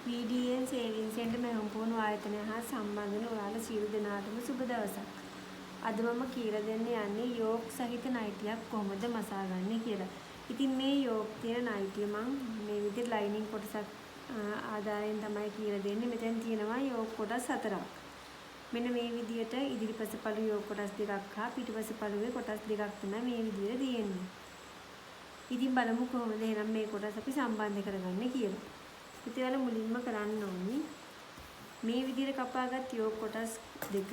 VDN saving centre මෙහුම්පුණු ආයතනය හා සම්බන්ධ වන ඔයාලා සියලු දෙනාටම සුබ දවසක්. අද මම කියලා දෙන්න යන්නේ යෝග් සහිත නයිටියක් කොහොමද මසාගන්නේ කියලා. ඉතින් මේ යෝග් තියෙන නයිටිය මම මේ විදිහට ලයිනින් කොටසක් ආදායෙන් තමයි කියලා දෙන්නේ. මෙතෙන් තියෙනවා යෝග් කොටස් 4ක්. මෙන්න මේ විදිහට ඉදිරිපස පළු යෝග් කොටස් දෙකක් හා පිටුපස පළුවේ කොටස් දෙකක් තමයි මේ විදිහට තියෙන්නේ. ඉතින් බලමු කොහොමද එහෙනම් මේ කොටස් අපි සම්බන්ධ කරගන්නේ කියලා. ඉතින් ඔයාලා මුලින්ම කරන්න ඕනේ මේ විදිහට කපාගත් යෝග් කොටස් දෙක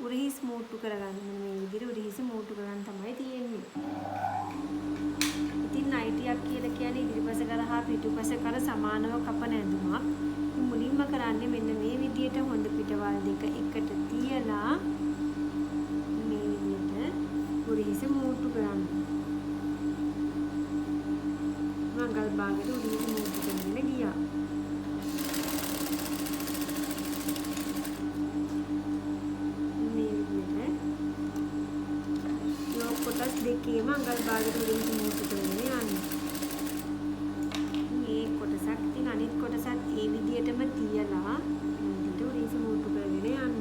උරහිස් මූට්ටු කරගන්න. මේ විදිහට උරහිස් මූට්ටු කරගන්න තමයි තියෙන්නේ. ඉතින් නයිටියක් කියලා කියන්නේ ඉදිරිපස කර හා පිටුපස කර සමානව කපන ඇඳුමක්. මුලින්ම කරන්නේ මෙන්න මේ විදිහට හොඳ පිටවල් දෙක එකට තියලා මේ විදිහට උරහිස් මූට්ටු කරන්න. මංගල් භාගයට උරහිස් මූට්ටු කරගෙන ගියා. දෙකේම අඟල් භාගයට උඩින් මූට්ටු කරගෙන යන්න. මේ කොටසක් ඉතින් අනිත් කොටසත් ඒ විදිහටම තියලා මෙතන උඩින් මූට්ටු කරගෙන යන්න.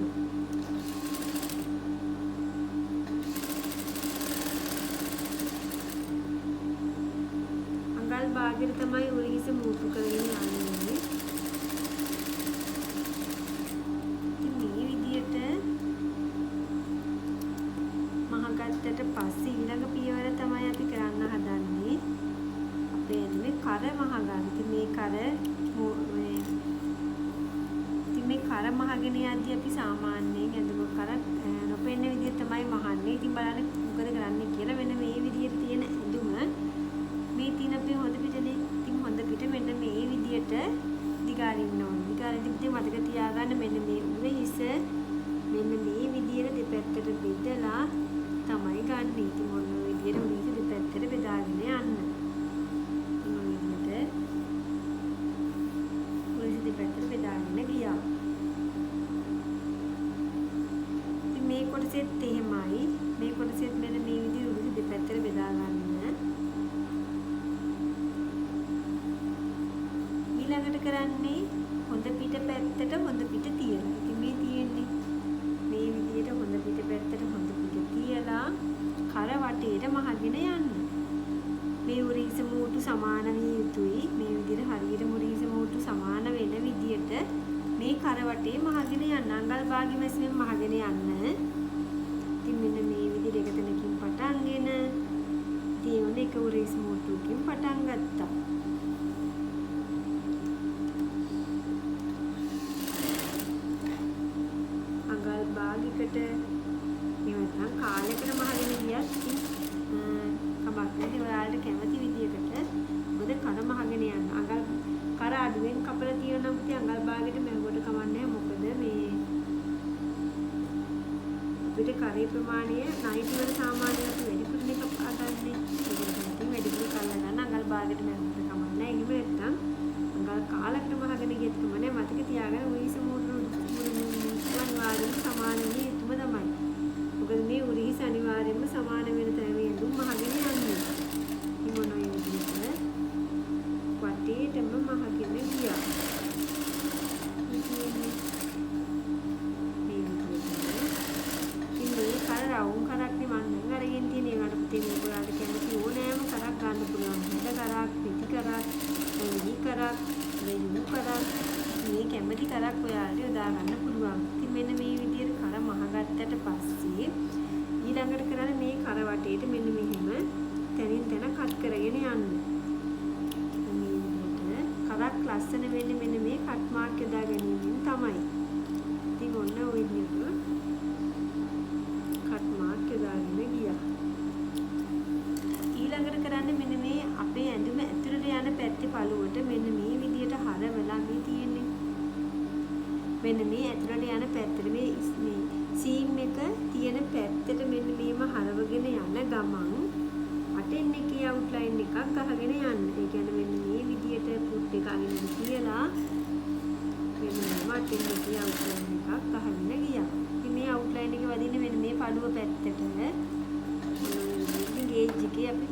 අඟල් භාගයට තමයි උඩින් මූට්ටු කරගෙන යන්නේ. පස්සේ ඊළඟ පියවර තමයි අපි කරන්න හදන්නේ. අපේ මේ කර මහගන්න. ඉතින් මේ කර මහගෙන යද්දී අපි සාමාන්‍යයෙන් ඇඳුම කර නොපෙනෙන විදිහට තමයි මහන්නේ. ඉතින් බලන්න මොකද කරන්නේ කියලා. මෙන්න මේ විදිහට තියෙන ඇඳුම මේ තියෙන අපේ හොඳ පිටනේ. ඉතින් හොඳ පිට මෙන්න මේ විදිහට දිගාරින්න ඕනේ. දිගාරිද්දී මතක තියාගන්න මෙන්න මේ උරහිස මෙන්න මේ විදිහට දෙපැත්තට බෙදලා තමයි ගන්න. ඉතින් මොන විදියට උඩින් දෙපැත්තට බෙදාගෙන යන්න. ඉතින් ඔය විදිහට උඩින් දෙපැත්තට බෙදාගෙන ගියා. ඉතින් මේ කොටසෙත් එහෙමයි. මේ කොටසෙත් මෙන්න මේ විදිහට උඩින් දෙපැත්තට බෙදා ගන්න. ඊළඟට කරන්නේ හොඳ පිට පැත්තට හොඳ පිට තියලා. ඉතින් මේ තියෙන්නේ මේ විදිහට හොඳ පිට පැත්තට හොඳ තියලා කර වටේට මහගෙන යන්න. මේ උරහිස මූට්ටු සමාන විය යුතුයි. මේ විදිහට හරියට උරහිස මූට්ටු සමාන වෙන විදිහට මේ කර වටේ මහගෙන යන්න. අඟල් භාගෙ මැස්මෙන් මහගෙන යන්න. ඉතින් මෙන්න මේ විදිහට එක තැනකින් පටන්ගෙන තියෙන එක උරහිස මූට්ටුවකින් පටන් ගත්තා. අඟල් භාගයකට නැත්නම් කාලයකට මහගෙන ගියත් කමක් නැහැ. ඔයාලට කැමති විදියකට මොකද කන මහගෙන යන්න. අඟල් කර අඩුවෙන් කපලා තියෙනවා නම් ඉතින් අඟල් භාගයට මෙවට කමක් නැහැ. මොකද මේ අපිට කරේ ප්‍රමාණය නයිටි වල සාමාන්‍යයෙන් අපි වැඩිපුරනේ කපා ගන්නනේ. ඉතින් වැඩිපුර කල්ලා ගන්න අඟල් භාගයට මෙවට කමක් නැහැ. එහෙම නැත්නම් අඟල් කාලයකට මහගෙන ගියත් කමක් නැහැ. මතක තියාගන්න උරහිස මූට්ටු අනිවාර්යයෙන්ම සමාන වෙන්නේ එතුම තමයි. මොකද මේ උරහිස අනිවාර්යයෙන්ම සමාන වෙන තැන ඇඳුම් මහගෙන යන්නේ. ඉතින් මොන ඔය විදිහට වටේටම මහගෙන ගියා. මේ කර රවුම් කරක් නේ මම දැන් අරගෙන තියෙන ඒකට තියෙන ඔයාලට කැමති ඕනෑම කරක් ගන්න පුළුවන්. හිත කරක්, පිටි කරක්, වෙලි කරක්, වෙලු කරක් මේ කැමති කරක් ඔයාලට යොදා ගන්න පුළුවන්. ඉතින් මෙන්න මේ විදිහට කර මහගත්තට පස්සේ ඊළඟට කරන්නේ මේ කර වටේට මෙන්න මෙහෙම තනින් තන කට් කරගෙන යන්න. මේ විදිහට කරක් ලස්සන වෙන්නේ මෙන්න මේ කට් මාක් යොදා ගැනීමෙන් තමයි. ඉතින් ඔන්න ඔය විදිහට කට් මාක් යොදාගෙන ගියා. ඊළඟට කරන්නේ මෙන්න මේ අපේ ඇඳුම ඇතුළට යන පැත්තේ පළුවට මෙන්න මේ විදිහට හරවලා මේ තියෙන්නේ. මෙන්න මේ ඇතුළට යන පැත්තට මේ සීම් එක තියෙන පැත්තට මෙන්න මේම හරවගෙන යන ගමන් අටෙන් එකේ අවුට්ලයින් එකක් ගහගෙන යන්න. ඒ කියන්නේ මෙන්න මේ විදිහට පුට් එක අගින්න කියලා මෙන්න මේ අටෙන් එකේ අවුට්ලයින් එකක් ගහගෙන ගියා. ඉතින් මේ අවුට්ලයින් එක වදින්නේ මෙන්න මේ පළුව පැත්තට. ගේජ් එකේ අපි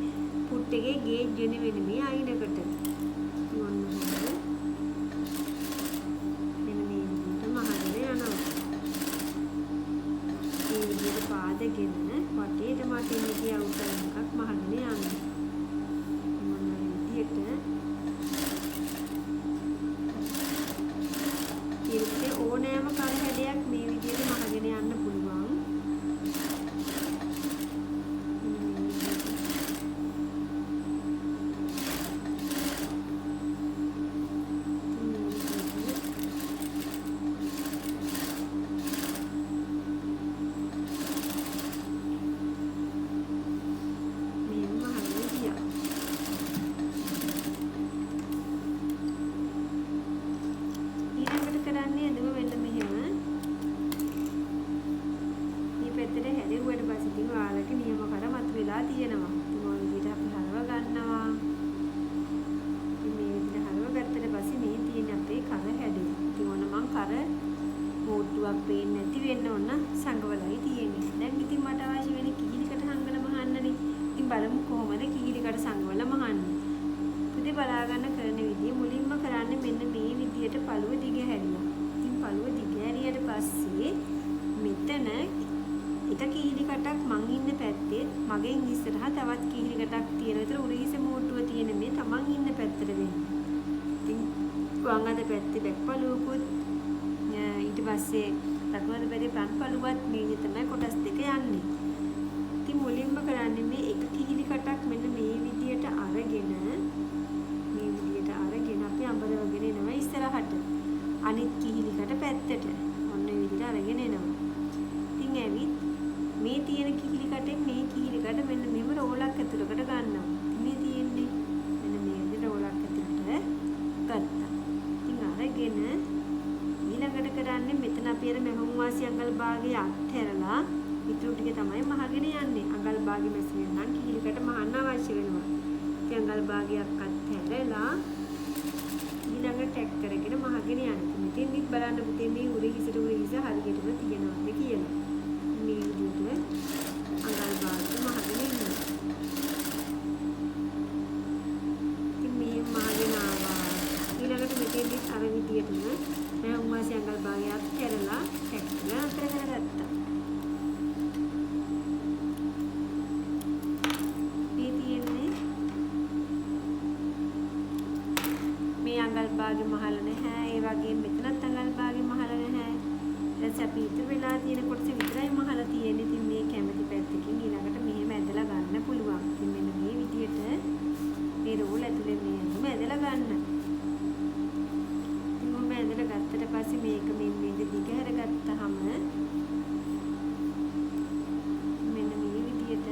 පුට් එකේ ගේජ් වෙන මේ අයිනකට. ඉතින් ඔන්න පේන්නේ නැති වෙන්න ඕන සංගවලයි තියෙන්නේ. දැන් ඉතින් මට අවශ්‍ය වෙන කිහිලිකට හංගල මහන්නනේ. ඉතින් බලමු කොහොමද කිහිලිකට සංගවල මහන්නේ. පුතේ බලා ගන්න කරන විදිය මුලින්ම කරන්නේ මෙන්න මේ විදියට පළුව දිග හැරියා. ඉතින් පළුව දිග හැරියට පස්සේ මෙතන එක කිහිලිකටක් මං ඉන්න පැත්තේ මගෙන් ඉස්සරහා තවත් කිහිලිකටක් තියෙන විතර උරහිස මෝට්ටුව තියෙන මේ තමන් ඉන්න පැත්තට වෙන්නේ. ඉතින් වම් අත පැත්තේ බැක්පළුවකුත් ඊට පස්සේ දකුණු පැත්තේ ප්‍රං පළුවත් මේ තමයි කොටස් දෙක යන්නේ. ඉතින් මුලින්ම කරන්නේ මේ එක කිහිලිකටක් මෙන්න මේ විදියට අරගෙන අපි අඹරවගෙන එනවා ඉස්සරහට. අනිත් කිහිලිකට පැත්තට. ඔන්න මේ විදිහට අරගෙන එනවා. ඉතින් ඇවිත් මේ තියෙන කිහිලිකටෙන් මේ කිහිලිකට මෙන්න මෙහෙම රෝලක් ඇතුලකට ගන්නවා. මේ තියෙන්නේ මෙන්න මේ විදිහට රෝලක් ඇතුලට ගත්තා. ඉතින් අරගෙන ඊළඟට කරන්නේ මෙතන අපි අර මෙහුම් වාසි අඟල් භාගයේ අත්හැරලා ඉතුරු ටික තමයි මහගෙන යන්නේ. අඟල් භාගෙ මැසින් නම් කිහිලිකට මහන්න අවශ්‍ය වෙනවා. ඉතින් අඟල් භාගයක් අත්හැරලා ඊළඟට ටැග් කරගෙන මහගෙන යන්න. මෙතෙන්දිත් බලන්න පුතේ මේ උරහිසට උරහිස හරියටම තියෙනවද කියලා. මේ විදිහට අඟල් භාගයට මහගෙන ඉන්නවා. ඉතින් මේ මහගෙන ආවා. ඊළඟට මෙතෙන්දිත් අර විදිහටම මෙහුම් වාසි අඟල් භාගයක් කරලා ටැග් කරලා අතර කරගත්තා. මේ තියෙන්නේ මේ අඟල් භාගෙ මහල නැහැ. ඒ වගේම මෙතනත් අඟල් භාගෙ මහල නැහැ. ඊට අපි ඉතුරු වෙලා තියෙන කොටස විතරයි මහල තියෙන්නේ. ඉතින් මේ කැමති පැත්තකින් ඊළඟට මෙහෙම ඇදලා ගන්න පුළුවන්. ඉතින් මෙන්න මේ විදියට මේ රෝල් ඇතුලේ මෙහෙම ඇදලා ගන්න. ඉතින් මොම ඇදලා ගත්තට පස්සේ මේක මේ දිග හැරගත්තාම මෙන්න මේ විදියට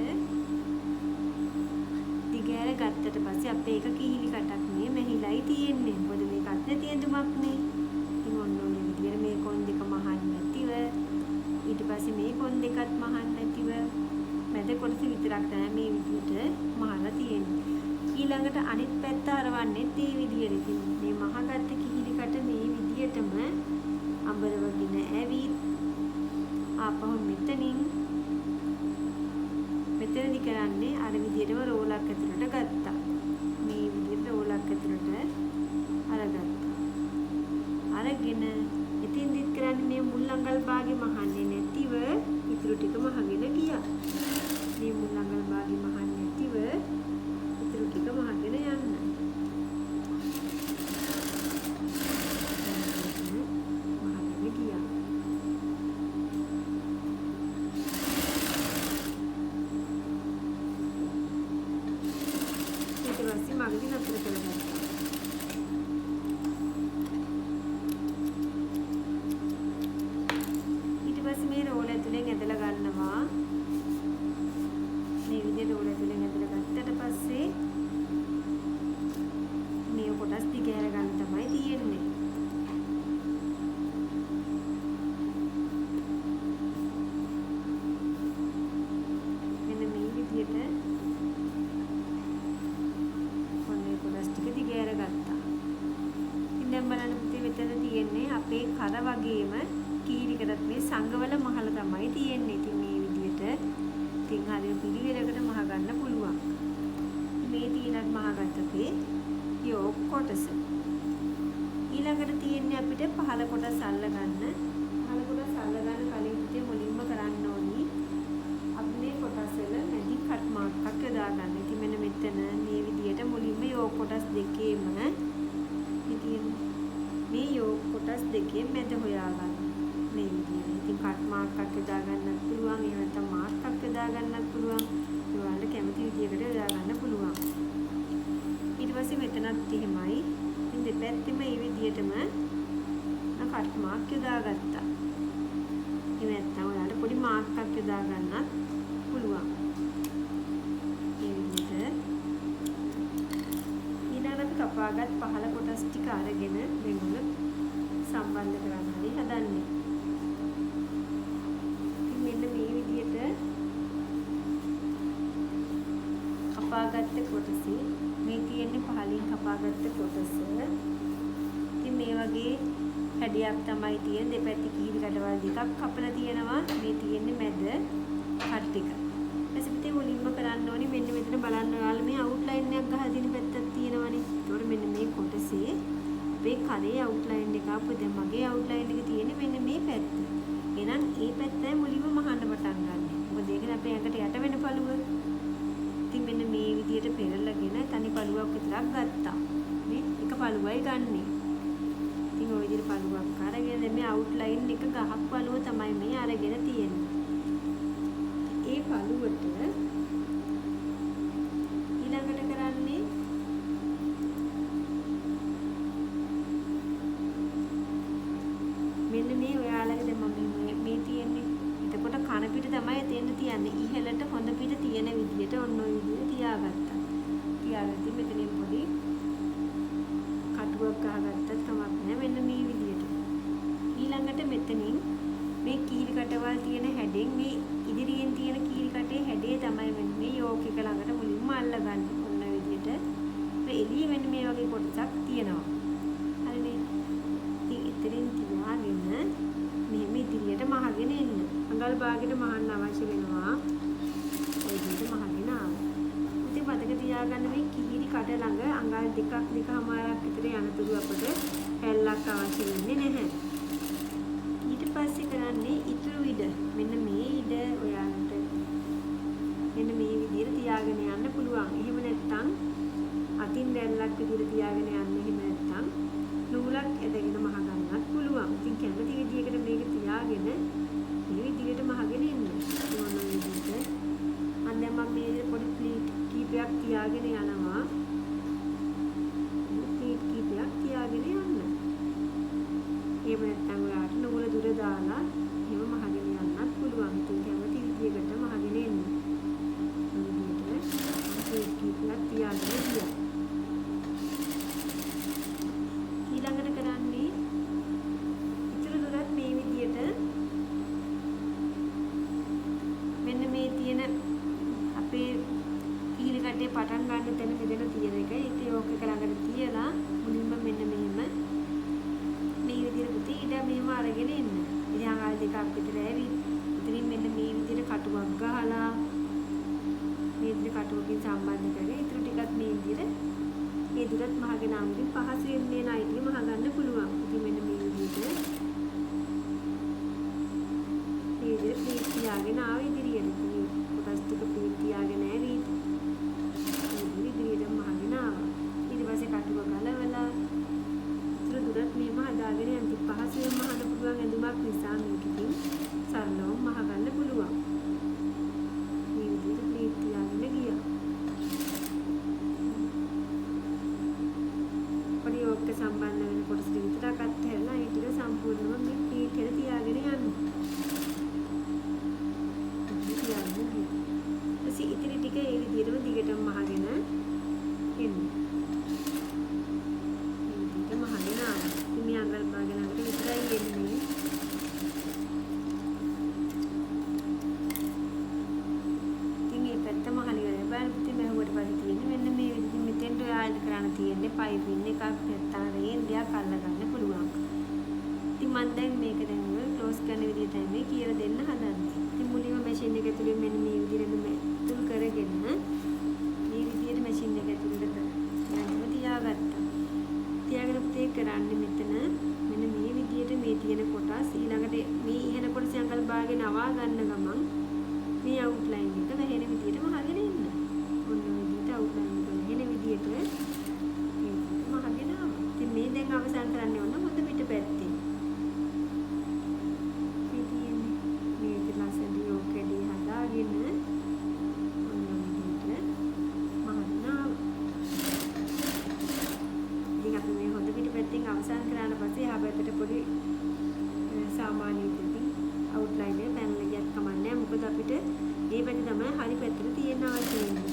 දිග හැරගත්තට පස්සේ අපේ එක කිහිලි කටක් මේ මෙහිලයි තියෙන්නේ. මොකද මේක අත් නැති ඇඳුමක්නේ. ඉතින් ඔන්න ඔය විදියට මේ කොන් දෙක මහන්න නැතිව ඊට පස්සේ මේ කොන් දෙකත් මහන්න නැතිව මැද කොටස විතරක් තමයි මේ විදියට මහලා තියෙන්නේ. ඊළඟට අනිත් පැත්ත හරවන්නේ මේ විදියට. ඉතින් මේ මහගත්ත කිහිලිකට මේ විදියටම අඹරවගෙන ඇවිත් ආපහු මෙතනින් මෙතනදි කරන්නේ අර විදියටම රෝලක් ඇතුලට ගත්තා. මේ විදියට රෝලක් ඇතුලට අරගත්තා. අරගෙන ඉතින්දිත් කරන්නේ මේ මුල් අඟල් භාගෙ මහන්නේ නැතිව ඉතුරු ටික මහගෙන ගියා. මේ මුල් අඟල් භාගෙ මහන්නේ නැතිව ඉතුරු ටික මහගෙන යන්න. මහගෙන ගියා. ඊට පස්සේ මගදී නතර කරගත්තා. මේ රෝල ඇතුලෙන් ඇදලා ගන්නවා. මේ විදිහට රෝල ඇතුලෙන් ඇදලා ගත්තට පස්සේ මේ කොටස් දිග හැර ගන්න තමයි තියෙන්නේ. මෙන්න මේ විදිහට ඔන්නේ කොටස් ටික දිග හැර ගත්තා. ඉතින් දැන් බලන්න පුතේ මෙතන තියෙන්නේ අපේ කර වගේම කීරිකටත් මේ සංගවල මහල තමයි තියෙන්නේ. ඉතින් මේ විදිහට ඉතින් හරිය පිළිවෙලකට මහ ගන්න පුළුවන්. මේ තියෙනත් මහගත්ත අපේ යෝග කොටස. ඊළඟට තියෙන්නේ අපිට පහළ කොටස අල්ලගන්න. පහළ කොටස අල්ලගන්න කලින් ඉතින් මුලින්ම කරන්න ඕනි අපි මේ කොටස් වල මැදි කට් මාර්ක් එකක් යොදා ගන්න. ඉතින් මෙන්න මෙතන මේ විදිහට මුලින්ම යෝග කොටස් දෙකේම ඉතින් මේ යෝග කොටස් දෙකේ මැද හොයා ගන්න. මේ විදිහට. ඉතින් කට් මාර්ක් එකක් යොදා ගන්නත් පුළුවන්. එහෙම නැත්නම් මාර්ක් එකක් යොදා ගන්නත් පුළුවන්. ඔයාලට කැමති විදිහකට යොදා ගන්න පුළුවන්. ඊට පස්සේ මෙතනත් එහෙමයි. ඉතින් දෙපැත්තෙම මේ විදිහටම කට් මාර්ක් යොදා ගත්තා. එහෙම නැත්නම් ඔයාලට පොඩි මාර්ක් එකක් යොදා ගන්නත් පුළුවන්. මේ විදිහට ඊළඟට කපාගත් පහළ කොටස් ටික අරගෙන මෙගොල්ල සම්බන්ධ කරන්න හරි හදන්නේ. මෙන්න මේ විදිහට කපාගත්ත කොටසේ මේ තියෙන්නේ පහලින් කපාගත්ත කොටස. ඉතින් මේ වගේ හැඩයක් තමයි තියෙන දෙපැත්ත කීරි කටවල් දෙකක් කපලා තියෙනවා මේ තියෙන්නේ මැද කට් ටික. ඊපස්සේ මුලින්ම කරන්න ඕනේ මෙන්න මෙතන බලන්න ඔයාලා මේ අවුට්ලයින් එකක් ගහලා තියෙන පැත්තක් තියෙනවනේ. ඒතකොට මෙන්න මේ කොටසේ අපේ කරේ අවුට්ලයින් එක ආපු දැන් මගේ අවුට්ලයින් එක තියෙන්නේ මෙන්න මේ පැත්ත. එහෙනම් මේ පැත්තයි මුලින්ම මහන්න පටන් ගන්න. මොකද ඒක අපේ ඇඟට යට වෙන පළුව. ඉතින් මෙන්න මේ විදියට පෙරලගෙන තනි පළුවක් විතරක් ගත්තා. මේ එක පළුවයි ගන්නෙ. ඉතින් ওই විදියට පළුවක් අරගෙන මේ අවුට්ලයින් එක ගහක් පළුව තමයි මේ අරගෙන තියෙන්නේ. ඒ පළුවට ඊළඟට කරන්නේ මෙන්න මේ ඔයාලගේ දැන් මම මේ තියෙන්නේ. එතකොට කන පිට තමයි එතෙන්ද තියන්නේ. ඉහළට හොඳ පිට තියෙන විදියට ඔන්න ඔය විදියට තියාගත්තා. තියාගත්තී මෙතනින් පොඩි කටුවක් ගහගත්තත් කමක් නැහැ. මෙන්න මේ විදියට. ඊළඟට මෙතනින් මේ කීරි කටවල් තියෙන හැඩෙන් මේ ඉදිරියෙන් තියෙන කීරි කටේ හැඩේ තමයි මෙන්න මේ යෝක් එක ළඟට මුලින්ම අල්ලගන්න. ඔන්න ඔය විදියට. මේ එළිය මෙන්න මේ වගේ කොටසක් තියෙනවා. හරිනේ. ඉතින් ඉතින් තියාගෙන මෙහෙම ඉදිරියට මහගෙන එන්න. අඟල් භාගයට මහන්න අවශ්‍ය වෙනවා. ඒ විදිහට මහගෙන ආවා. ඉතින් මතක තියාගන්න මේ කිහිරි කට ළඟ අඟල් දෙකමාරක් විතර යනතුරු අපට හැල්ලක් අවශ්‍ය වෙන්නේ නැහැ. ඊට පස්සේ කරන්නේ ඉතුරු ඉඩ. මෙන්න මේ ඉඩ ඔයාලට මෙන්න මේ විදිහට තියාගෙන යන්න පුළුවන්. එහෙම නැත්නම් අතින් දැල්ලක් විදිහට තියාගෙන යන්න. එහෙම නැත්නම් නූලක් ඇදගෙන මහ ගන්නත් පුළුවන්. ඉතින් කැමති විදිහකට මේක තියාගෙන මේ විදිහට මහගෙන ඉන්න. මොන විදිහට? අන්න මම මේ පොඩි ප්ලීට් කීපයක් තියාගෙන යනවා. ප්ලීට් කීපයක් තියාගෙන යන්න. එහෙම නැත්නම් ඔයාලට නූල දුර දාලා එහෙම මහගෙන යන්නත් පුළුවන්. ඉතින් කැමති විදිහකට මහගෙන එන්න. මේ විදිහට ප්ලීට් කීපයක් තියාගෙන ගියා. ඊළඟට කරන්නේ ඉතුරු දුරත් මේ විදියට මෙන්න මේ තියෙන අපේ කීරි කටේ පටන් ගන්න තැන මෙතන තියෙන එක ඒක යෝක් එක ළඟට තියලා මුලින්ම මෙන්න මෙහෙම මේ විදියට පුතේ ඊට මෙහෙම අරගෙන එන්න. ඉතින් අඟල් දෙකක් විතර ඇවිත් ඉතින් මෙන්න මේ විදියට කටුවක් ගහලා මේ විදියට කටුවකින් සම්බන්ධ කරගෙන ඉතුරු ටිකත් මේ විදියට ඒ දුරත් මහගෙන ආවොත් පහසුවෙන් මේ නයිටි මහ ගන්න පුළුවන්. ඉතින් මෙන්න මේ විදිහට මේ විදිහට ප්ලීට් තියාගෙන ආව ඉදිරියට. කොටස් ටික ප්ලීට් තියාගෙන ඇවිත් ඉදිරියට මහගෙන ආවා. ඊට පස්සේ කටුව ගලවලා ඉතුරු දුරත් මේම හදාගෙන යන්න. පහසුවෙන් මහන්න පුළුවන් ඇඳුමක් නිසා මේක ඉතින් සරලවම මහ ගන්න පුළුවන්. මේ විදිහට ප්ලීට් තියාගෙන ගියා. යෝග්ක සම්බන්ධ වෙන කොටස් ටික විතරක් අත්හැරලා ඒ ටික සම්පූර්ණයෙන්ම මේ ප්ලීට් එක තියාගෙන යන්න. ඊට ඉතිරි ටික ඒ විදිහටම දිගටම මහගෙන එන්න. මේ විදිහට මහගෙන ආවා. ඉතින් මේ අඟල් භාග ළඟට විතරයි එන්නේ. ඉතින් මේ පැත්ත මහලිය බලන්න ඉතින් මෙහෙවට පස්සේ තියෙන්නේ මෙන්න මේ විදිහට මෙතෙන්ට ඔයාලට කරන්න තියෙන්නේ පයිපින් එකක් නැත්නම් රේන්දයක් අල්ලගන්න පුළුවන්. ඉතින් මම දැන් මේක දැන් ක්ලෝස් කරන විදිහටයි මේ කියලා දෙන්න හදන්නේ. ඉතින් මුලින්ම මැෂින් එක ඇතුලේ මෙන්න මේ විදිහට තුල් කරගෙන මේ විදිහට මැෂින් එක ඇතුලට යන්න තියාගත්තා. තියාගෙන පුතේ කරන්නේ මෙතන මෙන්න මේ විදිහට මේ තියෙන කොටස් ඊළඟට මේ ඉහළ කොටස අඟල් භාගේ නවා ගන්න ගමන් මේ අවුට්ලයින් එක වැහෙන විදිහටම හදගෙන ඉන්න. ඔන්න ඔය විදිහට අවුට්ලයින් එක වැහෙන විදිහට මහගෙන ආවා. ඉතින් මේ දැන් අවසන් කරන්නේ ඔන්න හොඳ පිට පැත්තේ. මේ තියෙන්නේ මේ විදිහට යෝක් කැඩේ හදාගෙන ඔන්න ඔය විදිහට මහගෙන ආවා. ඉතින් අපි මේ හොඳ පිට පැත්තෙන් අවසන් කරාට පස්සේ එහා පැත්තට පොඩි සාමාන්‍ය විදිහකින් අවුට්ලයින් එක පැනලා ගියත් කමක් නැහැ. මොකද අපිට මේ පැත්ත තමයි හරි පැත්තට තියෙන්න අවශ්‍ය වෙන්නේ.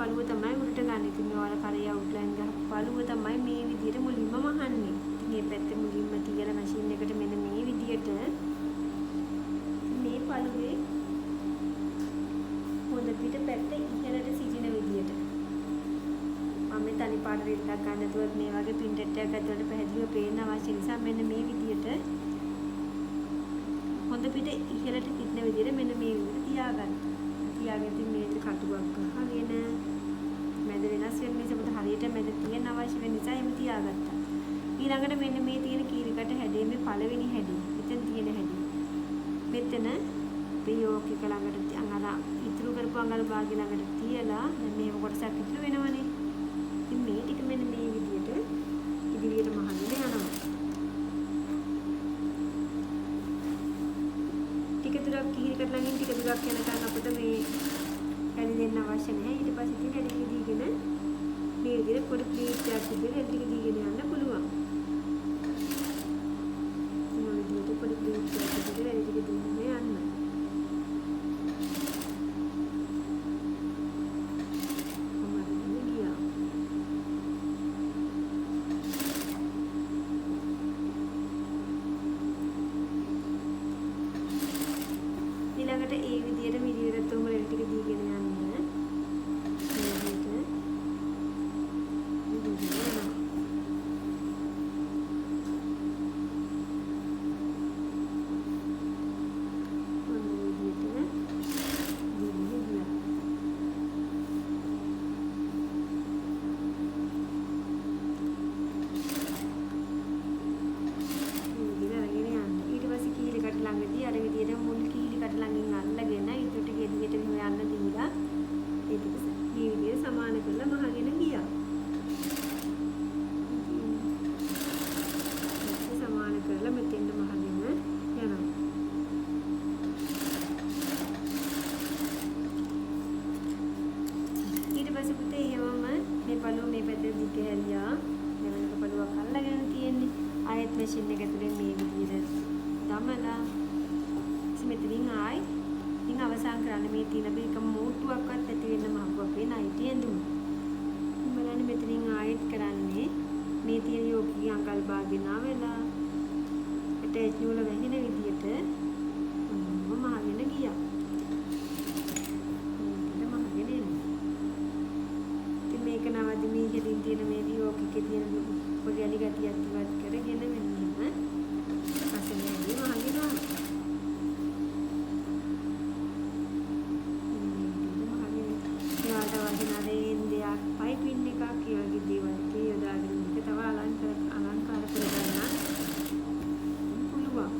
පළුව තමයි උඩට ගන්න. ඉතින් ඔයාලා කරේ අවුට්ලයින් ගහපු පළුව තමයි මේ විදිහට මුලින්ම මහන්නේ. ඉතින් මේ පැත්තේ මුලින්ම තියලා මැෂින් එකට මෙන්න මේ විදිහට මේ පළුවේ හොඳ පිට පැත්ත ඉහළට සිටින විදිහට මම මේ තනි පාට රෙද්දක් ගන්න නැතුවත් මේ වගේ පින්ටෙට් එකක් ඇතුළට පැහැදිලිව පේන්න අවශ්‍ය නිසා මෙන්න මේ විදිහට හොඳ පිට ඉහළට සිටින විදිහට මෙන්න මේ විදිහට තියාගන්න. තියාගෙන ඉතින් මේක කටුවක් ගහගෙන මැද වෙනස් වෙන නිසා මට හරියට මැද තියෙන අවශ්‍ය වෙන නිසා එමෙ තියාගත්තා. ඊළඟට මෙන්න මේ තියෙන කීරිකට හැඩේ මේ පළවෙනි හැඩේ. මෙතන තියෙන හැඩේ. මෙතන ප්‍රයෝග එක ළඟට අංගල ඉතුරු කරපු අංගල භාගය ළඟට තියලා දැන් මේව කොටසක් ඉතුරු වෙනවනේ. ඉතින් මේ ටික මෙන්න මේ විදිහට ඉදිරියට මහගෙන යනවා. ටික දුරක් කීරිකට ළඟින් ටික දුරක් යනකම් අපිට මේ ඇලි දෙන්න අවශ්‍ය නැහැ. ඊට පස්සේ ඉතින් ඇලි ටික දීගෙන මේ විදිහට පොඩි ප්ලීට් එකක් විදිහට ඇලි ටික දීගෙන යන්න පුළුවන්. මේ විදිහට පොඩි ප්ලීට් එකක් විදිහට ඇලි ටික දීගෙන යන්න. ඊළඟට ඒ විදිහට මිරියරත් උඹ ඇලි ටික දීගෙන යන්න. ළඟදී අර විදිහට මුල් කීලි කට ළඟින් අල්ලගෙන ඊටට ගෙඩියට මෙහෙම යන්න දීලා ඒක මේ විදිහට සමාන කරලා මහගෙන ගියා. සමාන කරලා මෙතෙන්ට මහගෙන යනවා. ඊට පස්සේ පුතේ එහෙමම මේ පළුව මේ පැත්තේ දිග හැරියා. මෙවනක පළුවක් අල්ලගෙන තියෙන්නේ. ආයෙත් මැෂින් එක ඇතුලේ මේ විදිහට දමලා මෙතනින් ආයි ඉතින් අවසන් කරන්න මේ තියෙන මේක මෝට්ටුවක්වත් ඇති වෙන්න මහපු අපේ නයිටි ඇඳුම. බලන්න මෙතනින් ආයෙත් කරන්නේ මේ තියෙන යෝගී අඟල් භාගෙන වෙලා ඇටච් නූල වැහින විදියට මම මහගෙන ගියා. මේක නවදි මේ හෙලින් තියෙන මේ යෝගිකේ තියෙන පොඩි අලි ගතියක් ඉවත් කරගෙන මෙන්න පස්සේ මේ මහගෙනවා. පයිපින් එකක් ඒ වගේ දේවල් යොදාගෙන මේක තව අලංකාර කරගන්න පුළුවන්.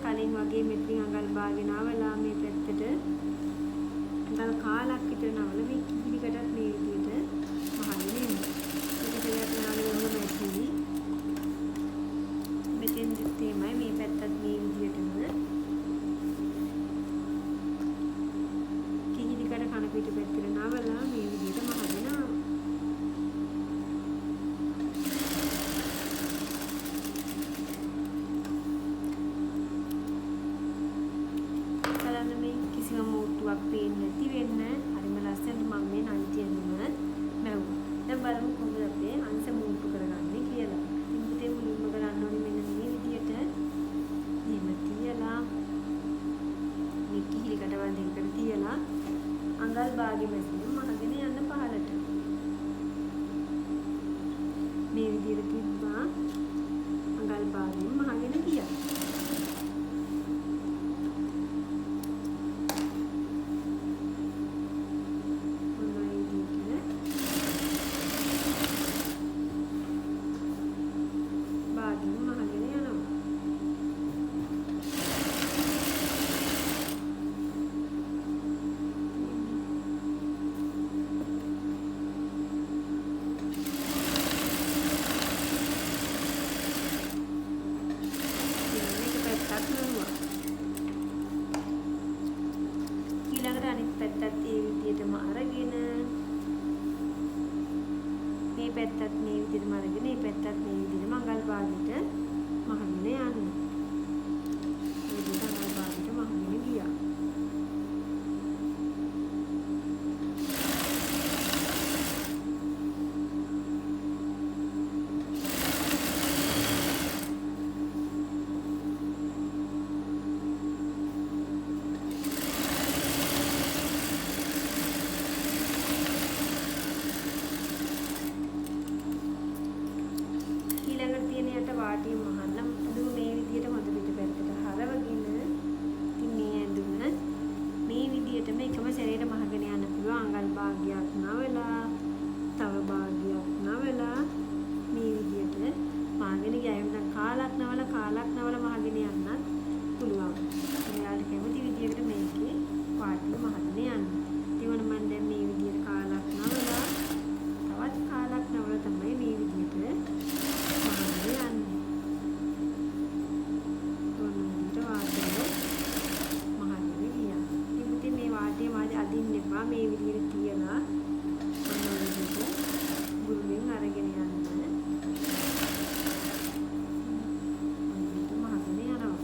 කලින් වගේ මෙතනින් අඟල් භාගෙන ආවලා මේ පැත්තට අඟල් කාලක් විතර නවල මේ කිලිකටත් මේ විදිහට මහගෙන එනවා. ඒක දෙයක් නාලෙම නැති. මෙතෙන් දිත්තේමයි මේ පැත්තත් මේ විදිහටම කිලිකට කන පිට පැත්තට නවලා මේ විදිහට මහගෙන ආවා. කිසිම මෝට්ටුවක් පේන්නේ නැති වෙන්න හරිම ලස්සනට මම මේ නයිටි ඇඳුම මැව්වා. දැන් බලමු කොහොමද අපේ අංශ මෝට්ටු කරගන්නේ කියලා. ඉතින් පුතේ මුලින්ම කරන්න ඕනේ මෙන්න මේ විදිහට එහෙම තියලා මේ කිහිලි කටවල් දෙකට තියලා අඟල් භාගෙ මැදින් මහගෙන යන්න පහළට. මේ විදිහට තිබ්බා අඟල් භාගෙන් මහගෙන ගියා. පැත්තත් මේ විදිහටම අරගෙන මේ පැත්තත් මේ විදිහටම අඟල් භාගයට මහගෙන යන්න. මේ විදිහට අඟල් භාගයට මහගෙන ගියා. වාටිය මහන්න අදුම මේ විදිහට හොඳ පිටපැත්තට හරවගෙන ඉතින් මේ ඇඳුම මේ විදිහටම එකම සැරේට මහගෙන යන්න පුළුවන්. අඟල් භාගයක් නවලා තව භාගයක් නවලා මේ විදිහට මහගෙන ගියා. කාලක් නවලා මහගෙන යන්නත් පුළුවන්. ඔයාලට කැමති විදිහකට මේකේ වාටිය මහගෙන යන්න. ඉතින් මම දැන් මේ විදිහට කාලක් නවලා තවත් කාලක් නවලා තමයි මේ විදිහට මහගෙන යන්නේ. අදින්න එපා. මේ විදිහට තියලා අන්න විදිහට ගුරුලෙන් අරගෙන යන්න. මහගෙන යනවා.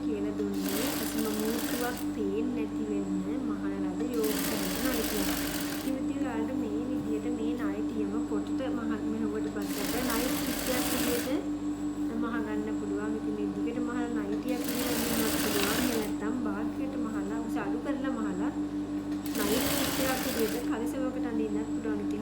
කියලා දුන්නේ කිසිම මූතුවක් පේන්නේ නැති වෙන්න මහලරද යෝග කරන නයිටිය. ඉතින් ඔයාලට මේ විදිහට මේ නයිටියම පොටට මෙහෙවට පස්සට නයිට් පිටියක් විදිහට මහ ගන්න පුළුවන්. ඉතින් මේ දිගට මහල නයිටියක් විදිහට පුළුවන්. නැත්තම් භාගයකට මහලා උස අඩු කරලා මහලා නයිට් පිටියක් විදිහට කලිසමකට අඳින්නත් පුළුවන්.